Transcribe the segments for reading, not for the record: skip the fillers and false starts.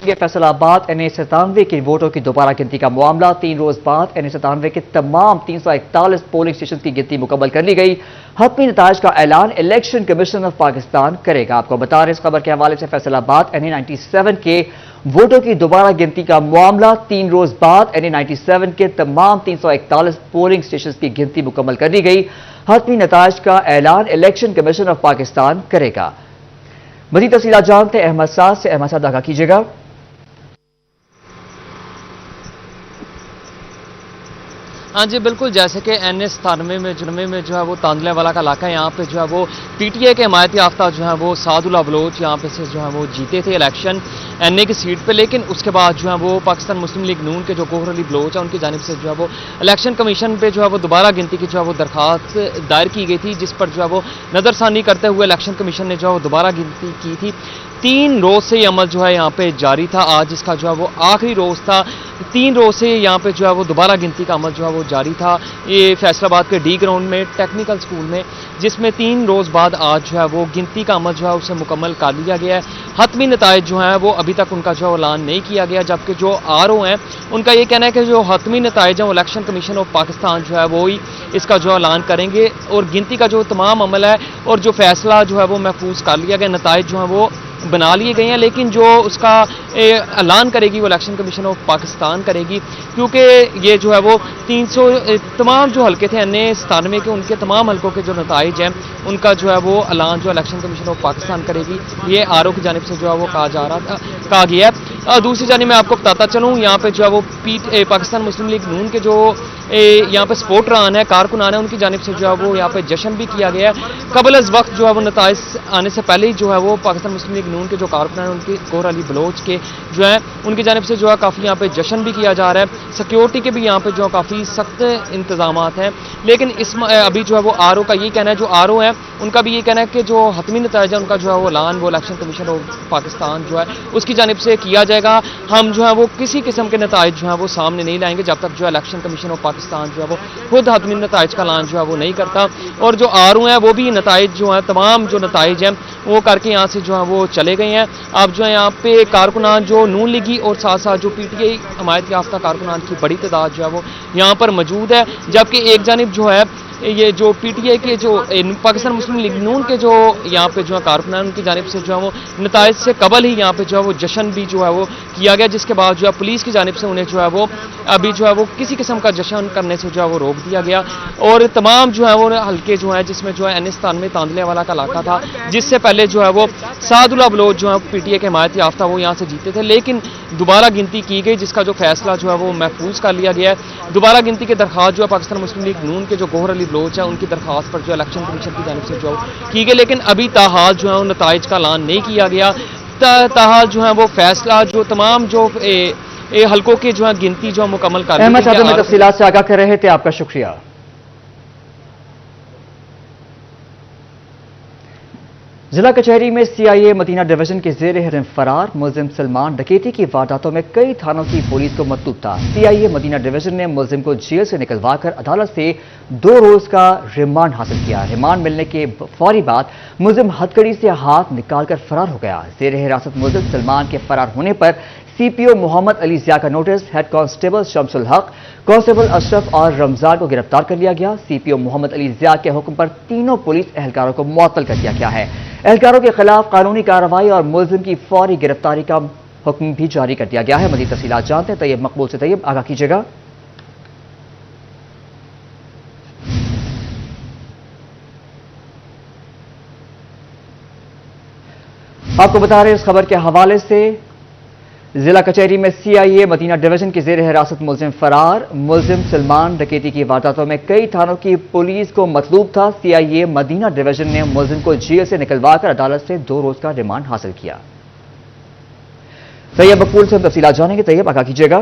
Faisalabad NA97 के वोटों की दोबारा गिनती का मामला 3 रोज बाद NA97 के तमाम 341 पोलिंग स्टेशन की गिनती मुकम्मल कर ली गई। हतमी नताइज का ऐलान इलेक्शन कमीशन ऑफ पाकिस्तान करेगा। आपको बता रहे इस खबर के हवाले से फैसलाबाद NA97 के वोटों की दोबारा गिनती का मामला 3 रोज बाद NA97 के तमाम 341 पोलिंग स्टेशन की गिनती मुकम्मल कर ली गई। हतमी नताइज का ऐलान इलेक्शन कमीशन ऑफ पाकिस्तान करेगा। मज़ीद तफसीलात जानते हैं अहमद साद से। अहमद साद आगाह कीजिएगा। हाँ जी बिल्कुल, जैसे कि NA97 में जुर्मे में जो है वो तांदले वाला का इलाका है, यहाँ पे जो है वो PTA के हिमायती याफ्ता जो है वो सादुल्ला बलोच यहाँ पे से जो है वो जीते थे इलेक्शन NA की सीट पे, लेकिन उसके बाद जो है वो पाकिस्तान मुस्लिम लीग नून के जो गौहर अली बलोच है उनकी जानिब से जो है वो इलेक्शन कमीशन पे जो है वो दोबारा गिनती की जो है वो दरखास्त दायर की गई थी, जिस पर जो है वो नज़रसानी करते हुए इलेक्शन कमीशन ने जो है वो दोबारा गिनती की थी। 3 रोज से ये अमल जो है यहाँ पे जारी था। आज इसका जो है वो आखिरी रोज था। 3 रोज से यहाँ पे जो है वो दोबारा गिनती का अमल जो है वो जारी था। ये फैसलाबाद के D ग्राउंड में टेक्निकल स्कूल में, जिसमें 3 रोज बाद आज जो है वो गिनती का अमल जो है उसे मुकम्मल कर लिया गया है। हतमी नताइज जो है वो अभी तक उनका जो है ऐलान नहीं किया गया, जबकि जो RO हैं उनका ये कहना है कि जो हतमी नताइज हैं वो इलेक्शन कमीशन ऑफ पाकिस्तान जो है वो ही इसका जो ऐलान करेंगे और गिनती का जो तमाम अमल है और जो फैसला जो है वो महफूज कर लिया गया। नताइज जो है वो बना लिए गए हैं, लेकिन जो उसका ऐलान करेगी वो इलेक्शन कमीशन ऑफ पाकिस्तान करेगी, क्योंकि ये जो है वो 300 तमाम जो हल्के थे NA97 के, उनके तमाम हल्कों के जो नताइज हैं उनका जो है वो ऐलान जो इलेक्शन कमीशन ऑफ पाकिस्तान करेगी। ये RO की जानिब से जो है वो कहा गया है। दूसरी जानिब मैं आपको बताता चलूँ, यहाँ पे जो है वो पाकिस्तान मुस्लिम लीग नून के जो यहाँ पे सपोर्टरान है, कारकुनान है, उनकी जानिब से जो है वो यहाँ पे जश्न भी किया गया है। कबल अज वक्त जो है वो नताइज आने से पहले ही जो है वो पाकिस्तान मुस्लिम लीग नून के जो कारकुनान है उनकी गौहर अली बलोच के जो है उनकी जानिब से जो है काफ़ी यहाँ पे जश्न भी किया जा रहा है। सिक्योरिटी के भी यहाँ पे जो है काफ़ी सख्त इंतजाम हैं, लेकिन इस अभी जो है वो RO का ये कहना है, जो RO है उनका भी ये कहना है कि जो हतमी नताइज है उनका जो है वो ऐलान वो इलेक्शन कमीशन ऑफ पाकिस्तान जो है उसकी जानिब से किया जाएगा। हम जो है वो किसी किस्म के नताइज जो है वो सामने नहीं लाएंगे जब तक जो है इलेक्शन कमीशन ऑफ पाकिस्तान जो है वो खुद हतमी नताइज का ऐलान जो है वो नहीं करता। और जो RO है वो भी नताइज जो है तमाम जो नताइज हैं वो करके यहाँ से जो है वो चले गए हैं। अब जो है यहाँ पे कारकुनान जो नून लीगी और साथ साथ जो PTA हमायत याफ्ता कारकुनान की बड़ी तादाद जो है वो यहाँ पर मौजूद है, जबकि एक जानिब जो है ये जो PTA के जो पाकिस्तान मुस्लिम लीग नून के जो यहाँ पे जो है कारकुनान उनकी जानिब से जो है वो नताइज से कबल ही यहाँ पे जो है वो जश्न भी जो है वो किया गया, जिसके बाद जो है पुलिस की जानिब से उन्हें जो है वो अभी जो है वो किसी किस्म का जश्न करने से जो है वो रोक दिया गया। और तमाम जो है वो हल्के जो है जिसमें जो है NA97 तांदले वाला का इलाका था, जिससे पहले जो है वो सादुल्ला बलोच जो है PTA के हिमायत याफ्ता वो यहाँ से जीते थे, लेकिन दोबारा गिनती की गई जिसका जो फैसला जो है वो महफूज कर लिया गया है। दोबारा गिनती की दरख्वास्त जो है पाकिस्तान मुस्लिम लीग नून के जो गौहर अली बलोच है उनकी दरख्वास्त पर जो इलेक्शन कमीशन की जानिब से जो की गई, लेकिन अभी ताहाल जो है नताइज का ऐलान नहीं किया गया। ताहाल जो है वो फैसला जो तमाम जो हल्कों की जो है गिनती जो मुकम्मल कर अहमद साहब में तफसीलात से आगाह कर रहे थे, आपका शुक्रिया। जिला कचहरी में CIA मदीना डिवीजन के ज़ेर हिरम फरार मुलजिम सलमान डकैती की वारदातों में कई थानों की पुलिस को मतलूब था। CIA मदीना डिवीजन ने मुलजिम को जेल से निकलवाकर अदालत से 2 रोज का रिमांड हासिल किया। रिमांड मिलने के फौरी बाद मुलजिम हथकड़ी से हाथ निकालकर फरार हो गया। ज़ेर हिरासत मुलजिम सलमान के फरार होने पर CPO मोहम्मद अली ज़िया का नोटिस हेड कांस्टेबल शमसुल हक, कांस्टेबल अशरफ और रमजान को गिरफ्तार कर लिया गया। CPO मोहम्मद अली ज़िया के हुक्म पर तीनों पुलिस एहलकारों को मुअत्तल कर दिया गया है। एहलकारों के खिलाफ कानूनी कार्रवाई और मुलजिम की फौरी गिरफ्तारी का हुक्म भी जारी कर दिया गया है। मज़ीद तफसीलात जानते हैं तैयब मकबूल से। तैयब आगाह कीजिएगा। आपको बता रहे हैं इस खबर के हवाले से जिला कचहरी में CIA मदीना डिवीजन की ज़ेर हिरासत मुलजिम फरार। मुलजिम सलमान डकैती की वारदातों में कई थानों की पुलिस को मतलूब था। CIA मदीना डिवीजन ने मुलजिम को जेल से निकलवाकर अदालत से 2 रोज का रिमांड हासिल किया। तैयब मकबूल से तफसीलात जानेंगे। तैयब आगाह कीजिएगा।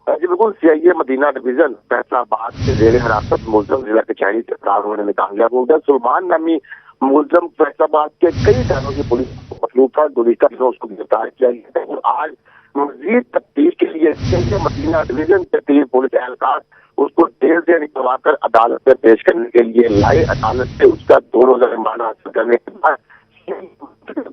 जी बिल्कुल, CIA मदीना डिवीजन फैसलाबाद से ज़ेर हिरासत मुलजिम जिला कचहरी से फरार होने निकाल लिया। मुलजिम सलमान नामी मुलजिम फैसलाबाद के कई थानों की पुलिस को मतलूब था। गुज़िश्ता दिनों उसको गिरफ्तार किया गया और आज मजीद तफ्तीश के लिए CIA मदीना डिवीजन के 3 पुलिस एहलकार उसको जेल से निकलवाकर अदालत में पेश करने के लिए लाए। अदालत से उसका 2 रोज़ा रिमांड हासिल करने के बाद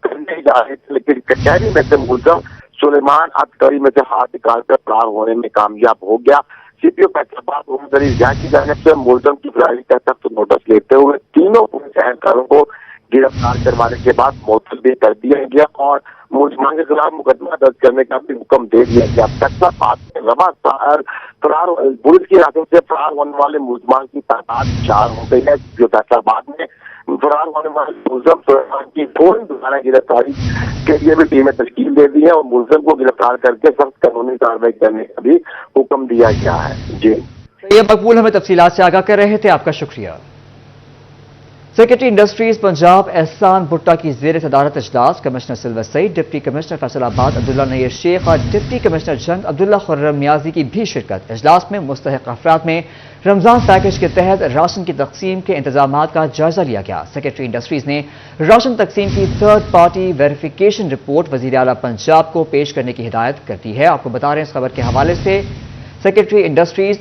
करने जा रहे थे, लेकिन कचहरी में से मुलजिम सुलेमान हथकड़ी में से हाथ निकालकर फरार होने में कामयाब हो गया। सीपीओ फैसलाबाद मोहम्मद अली जहाँ की जानिब से मुलजम की फरारी का सख्त नोटिस लेते हुए तीनों पुलिस एहलकारों को गिरफ्तार करवाने के बाद मुअत्तल भी कर दिया गया और मुलजमान के खिलाफ मुकदमा दर्ज करने का भी हुक्म दे दिया गया। फैसलाबाद में लगातार फरार पुलिस की हिरासत से फरार होने वाले मुलजमान की तादाद 4 हो गई है। जो फैसलाबाद में फरार होने वाले मुलजम सुलेमान की फौरी दोबारा गिरफ्तारी के लिए भी टीमें तश्कील दे दी है और मुलजम को गिरफ्तार करके सख्त कानूनी कार्रवाई करने का भी हुक्म दिया गया है। जी ये मकबूल हमें तफसीलात से आगाह कर रहे थे, आपका शुक्रिया। सेक्रेटरी इंडस्ट्रीज पंजाब एहसान भुट्टा की जेर सदारत इजलास commissioner Silwat Saeed, deputy commissioner Faisalabad Abdullah Nayyar Sheikh और डिप्टी कमिश्नर जंग अब्दुल्ला खुर्रम नियाजी की भी शिरकत। इजलास में मुस्तहिक अफराद में रमजान पैकेज के तहत राशन की तकसीम के इंतजाम का जायजा लिया गया। सेक्रेटरी इंडस्ट्रीज ने राशन तकसीम की थर्ड पार्टी वेरिफिकेशन रिपोर्ट वजीर आला पंजाब को पेश करने की हिदायत कर दी है। आपको बता रहे हैं इस खबर के हवाले से सेक्रेटरी इंडस्ट्रीज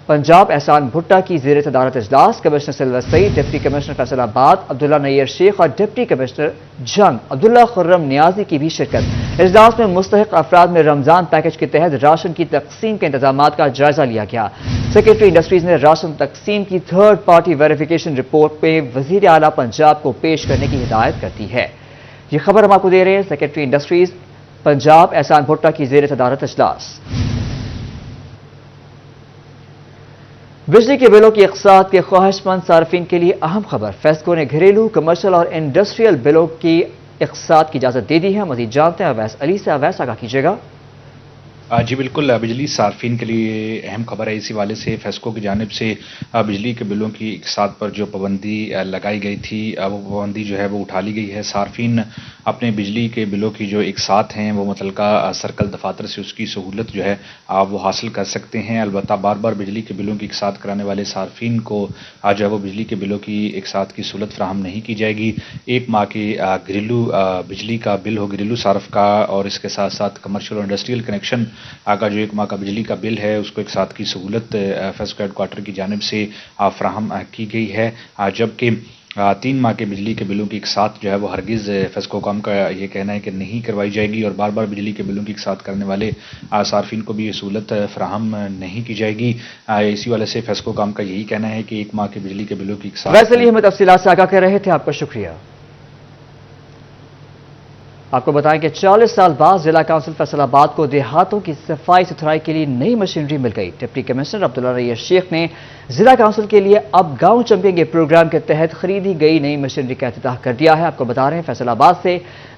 पंजाब एहसान भुट्टा की जेर सदारत इजलास commissioner Silwat Saeed, deputy commissioner Faisalabad Abdullah Nayyar Sheikh और डिप्टी कमिश्नर जंग अब्दुल्ला खुर्रम नियाजी की भी शिरकत। इजलास में मुस्तहिक अफराद में रमजान पैकेज के तहत राशन की तकसीम के इंतजाम का जायजा लिया गया। सेक्रेटरी इंडस्ट्रीज ने राशन तकसीम की थर्ड पार्टी वेरिफिकेशन रिपोर्ट पे वजीर आला पंजाब को पेश करने की हिदायत कर दी है। ये खबर हम आपको दे रहे हैं सेक्रेटरी इंडस्ट्रीज पंजाब एहसान भुट्टा की जेर सदारत इजलास। बिजली के बिलों की इकसात के ख्वाहिशमंद सार्फिन के लिए अहम खबर। फेस्को ने घरेलू, कमर्शियल और इंडस्ट्रियल बिलों की इकसात की इजाजत दे दी है। मजीद जानते हैं अवैस अली से। अवैस, आगाह कीजिएगा। जी बिल्कुल, बिजली सार्फिन के लिए अहम खबर है। इसी वाले से फेस्को की जानिब से बिजली के बिलों की इकसात पर जो पाबंदी लगाई गई थी वो पाबंदी जो है वो उठा ली गई है। सार्फिन अपने बिजली के बिलों की जो इकसात हैं वो मुतलका सर्कल दफातर से उसकी सहूलत जो है वो हासिल कर सकते हैं। अलबत्ता बार बार बिजली के बिलों की इकसात कराने वाले सार्फिन को जो है वो बिजली के बिलों की इकसात की सहूलत फराहम नहीं की जाएगी। 1 माह के घरेलू बिजली का बिल हो, घरेलू सार्फ का, और इसके साथ साथ कमर्शियल और इंडस्ट्रियल कनेक्शन का जो 1 माह का बिजली का बिल है उसको एक साथ की सहूलत फेस्को हेडक्वार्टर की जानिब से फराहम की गई है। जबकि 3 माह के बिजली के बिलों की एक साथ जो है वो हरगिज़ फेस्को कॉम का ये कहना है कि नहीं करवाई जाएगी और बार बार बिजली के बिलों की एक साथ करने वाले सार्फिन को भी ये सहूलत फराहम नहीं की जाएगी। इसी वाले से फेस्को कॉम का यही कहना है कि 1 माह के बिजली के बिलों की एक साथ। वैसे हमें तफसीलात से आगाह कर रहे थे, आपका शुक्रिया। आपको बताएं कि 40 साल बाद जिला काउंसिल फैसलाबाद को देहातों की सफाई सुथराई के लिए नई मशीनरी मिल गई। डिप्टी कमिश्नर अब्दुल्ला नय्यर शेख ने जिला काउंसिल के लिए अब गांव चंपेंगे प्रोग्राम के तहत खरीदी गई नई मशीनरी का इफ्तिताह कर दिया है। आपको बता रहे हैं फैसलाबाद से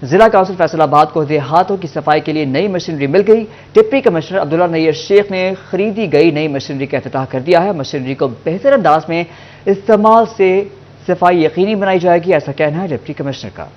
जिला काउंसिल फैसलाबाद को देहातों की सफाई के लिए नई मशीनरी मिल गई। डिप्टी कमिश्नर अब्दुल्ला नय्यर शेख ने खरीदी गई नई मशीनरी का इफ्तिताह कर दिया है। मशीनरी को बेहतर अंदाज में इस्तेमाल से सफाई यकीनी बनाई जाएगी, ऐसा कहना है डिप्टी कमिश्नर का।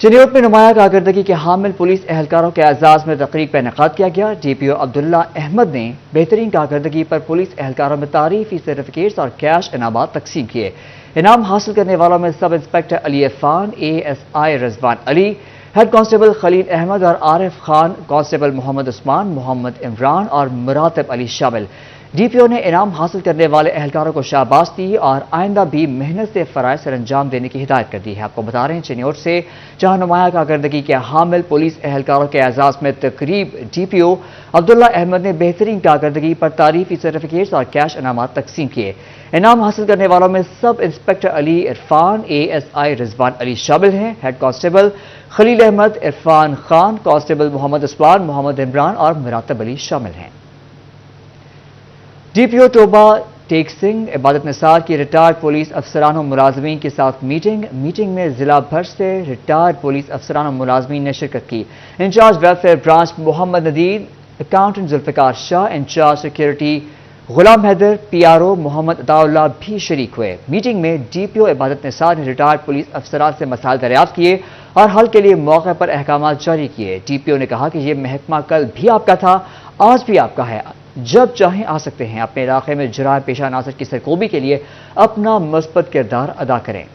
चिन्योट में नुमाया कारकर्दगी के हामिल पुलिस एहलकारों के एजाज में तकरीब का इनेकाद किया गया। डीपीओ अब्दुल्ला अहमद ने बेहतरीन कारकर्दगी पर पुलिस एहलकारों में तारीफी सर्टिफिकेट्स और कैश इनामात तकसीम किए। इनाम हासिल करने वालों में sub inspector Ali Irfan, ASI Rizwan Ali, head constable Khalil Ahmed और आरिफ खान, कांस्टेबल मोहम्मद उस्मान, मोहम्मद इमरान और मुरातिब अली शामिल। डीपीओ ने इनाम हासिल करने वाले एहलकारों को शाबाश दी और आइंदा भी मेहनत से फराइज सर अंजाम देने की हिदायत कर दी है। आपको बता रहे हैं चिन्योट से जहां नुमाया कारकर्दगी के हामिल पुलिस एहलकारों के एजाज में तकरीब डीपीओ अब्दुल्ला अहमद ने बेहतरीन कारकर्दगी पर तारीफी सर्टिफिकेट्स और कैश इनामात तकसीम किए। इनाम हासिल करने वालों में sub inspector Ali Irfan, ASI Rizwan Ali शामिल हैं। Head constable Khalil Ahmed, Irfan Khan, constable Mohammad Usman, Mohammad Imran और मुरातिब अली शामिल हैं। डीपीओ टोबा टेक सिंह इबादत निसार की रिटायर्ड पुलिस अफसरान और मुलाजमीन के साथ मीटिंग में जिला भर से रिटायर्ड पुलिस अफसरान और मुलाजमीन ने शिरकत की। In charge welfare branch Mohammad Nadir, accountant Zulfiqar Shah, incharge security Ghulam Haider, PRO Mohammad Ataullah भी शरीक हुए। मीटिंग में डीपीओ इबादत निसार ने रिटायर्ड पुलिस अफसरान से मसाइल दरियाफ्त किए और हल के लिए मौके पर अहकाम जारी किए। डीपीओ ने कहा कि यह महकमा कल भी आपका था, आज भी आपका है, जब चाहें आ सकते हैं। अपने इलाके में जराए पेशा नासर की सरकोबी के लिए अपना मस्बत किरदार अदा करें।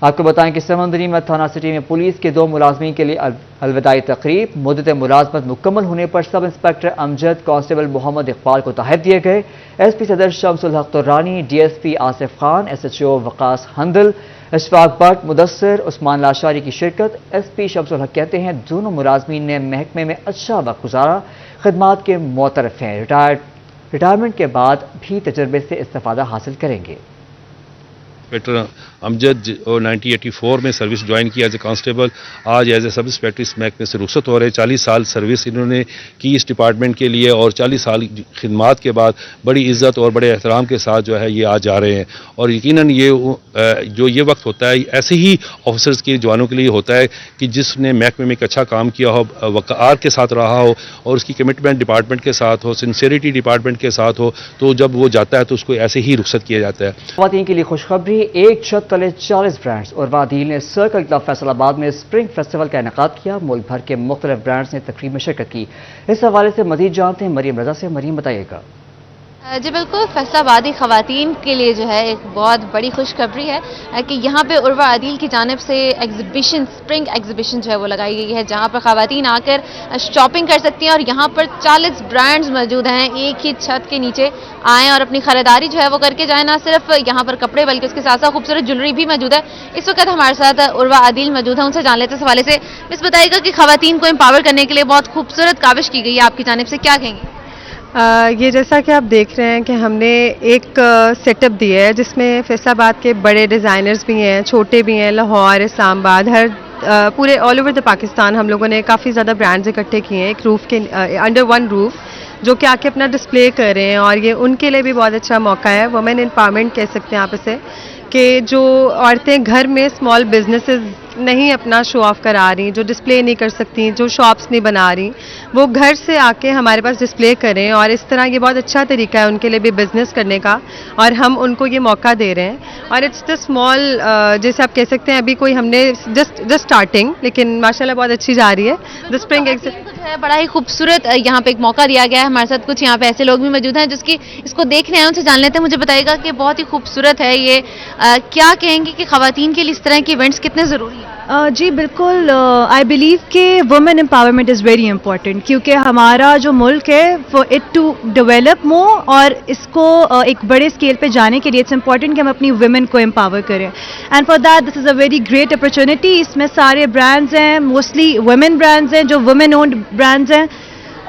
आपको बताएं कि समंदरी में थाना सिटी में पुलिस के 2 मुलाजमीन के लिए अलविदाई तकरीब। मुद्दत मुलाजमत मुकम्मल होने पर sub inspector Amjad, constable Mohammad Iqbal को तहफ़ दिए गए। SP Sadar Shamsul Haq Turrani, DSP Asif Khan, SHO Waqas Handal, Ishfaq Butt, Mudassar, Usman Lashari کی شرکت۔ ایس پی شمس الحق کہتے ہیں دونوں ملازمین نے محکمے میں اچھا وقت گزارا، خدمات کے معترف ہیں، ریٹائرمنٹ کے بعد بھی تجربے سے استفادہ حاصل کریں گے۔ انسپیکٹر امجد 1984 میں سروس جوائن کیا ایز اے کانسٹیبل، آج ایز اے سب انسپیکٹر اس محکمے سے رخصت ہو رہے۔ 40 سال سروس انہوں نے کی اس ڈپارٹمنٹ کے لیے، اور 40 سال خدمات کے بعد بڑی عزت اور بڑے احترام کے ساتھ جو ہے یہ آج جا رہے ہیں۔ اور یقیناً یہ وقت ہوتا ہے ایسے ہی آفیسرز کے جوانوں کے لیے ہوتا ہے کہ جس نے محکمے میں ایک اچھا کام کیا ہو، وقار کے ساتھ رہا ہو، اور اس کی کمٹمنٹ ڈپارٹمنٹ کے ساتھ ہو، سنسیریٹی ڈپارٹمنٹ کے ساتھ ہو، تو جب وہ جاتا ہے تو اس کو ایسے ہی رخصت کیا جاتا ہے۔ خواتین کے لیے خوشخبری، ایک چھت تلے 40 برانڈز اور عادل نے سرکل کلب فیصل آباد میں اسپرنگ فیسٹیول کا انعقاد کیا۔ ملک بھر کے مختلف برانڈز نے تقریب میں شرکت کی۔ اس حوالے سے مزید جانتے ہیں مریم رضا سے۔ مریم بتائیے گا۔ جی بالکل، فیصل آبادی خواتین کے لیے جو ہے ایک بہت بڑی خوشخبری ہے کہ یہاں پہ عروہ عادل کی جانب سے ایگزیبیشن، اسپرنگ ایگزیبیشن جو ہے وہ لگائی گئی ہے، جہاں پر خواتین آ کر شاپنگ کر سکتی ہیں، اور یہاں پر 40 برانڈز موجود ہیں۔ ایک ہی چھت کے نیچے آئیں اور اپنی خریداری جو ہے وہ کر کے جائیں۔ نہ صرف یہاں پر کپڑے بلکہ اس کے ساتھ ساتھ خوبصورت جویلری بھی موجود ہے۔ اس وقت ہمارے ساتھ عروہ عادل موجود ہیں، ان سے جان لیتے اس حوالے سے۔ بس بتائیے گا کہ خواتین کو امپاور کرنے کے لیے بہت خوبصورت کاوش کی گئی ہے آپ کی جانب سے، کیا کہیں گے؟ یہ جیسا کہ آپ دیکھ رہے ہیں کہ ہم نے ایک سیٹ اپ دیا ہے جس میں فیصل آباد کے بڑے ڈیزائنرز بھی ہیں، چھوٹے بھی ہیں، لاہور، اسلام آباد، پورے آل اوور دا پاکستان ہم لوگوں نے کافی زیادہ برانڈز اکٹھے کیے ہیں ایک روف کے انڈر ون روف، جو کہ آ کے اپنا ڈسپلے کر رہے ہیں۔ اور یہ ان کے لیے بھی بہت اچھا موقع ہے، وومن امپاورمنٹ کہہ سکتے ہیں آپ اسے، کہ جو عورتیں گھر میں اسمال بزنسز نہیں اپنا شو آف کرا رہی، جو ڈسپلے نہیں کر سکتی، جو شاپس نہیں بنا رہی، وہ گھر سے آ کے ہمارے پاس ڈسپلے کریں۔ اور اس طرح یہ بہت اچھا طریقہ ہے ان کے لیے بھی بزنس کرنے کا، اور ہم ان کو یہ موقع دے رہے ہیں۔ اور اٹس دا اسمال، جیسے آپ کہہ سکتے ہیں ابھی کوئی ہم نے جسٹ اسٹارٹنگ، لیکن ماشاءاللہ بہت اچھی جا رہی ہے۔ دا اسپرنگ جو ہے بڑا ہی خوبصورت یہاں پہ ایک موقع دیا گیا ہے۔ ہمارے ساتھ کچھ یہاں پہ ایسے لوگ بھی موجود ہیں جس کی اس کو دیکھنے ہیں، ان سے جان لیتے ہیں۔ مجھے بتائیے گا کہ بہت ہی خوبصورت ہے یہ، کیا کہیں گے کہ خواتین کے لیے اس طرح کے ایونٹس کتنے ضروری ہیں؟ جی بالکل، آئی بلیو کہ women empowerment is very important, کیونکہ ہمارا جو ملک ہے for it to develop more, اور اس کو ایک بڑے اسکیل پہ جانے کے لیے اٹس امپورٹنٹ کہ ہم اپنی ویمن کو امپاور کریں، and for that this is a very great opportunity. اس میں سارے برانڈز ہیں، موسٹلی ویمن برانڈز ہیں، جو ویمن اونڈ برانڈز ہیں،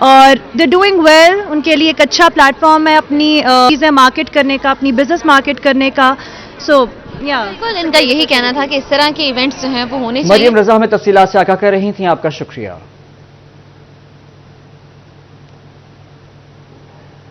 اور دے ڈوئنگ ویل۔ ان کے لیے ایک اچھا پلیٹ فارم ہے اپنی چیزیں مارکیٹ کرنے کا، اپنی بزنس مارکیٹ کرنے کا۔ سو بالکل، ان کا یہی کہنا تھا کہ اس طرح کے ایونٹس جو ہیں وہ ہونے چاہیے۔ مریم رضا ہمیں تفصیلات سے آگاہ کر رہی تھیں، آپ کا شکریہ۔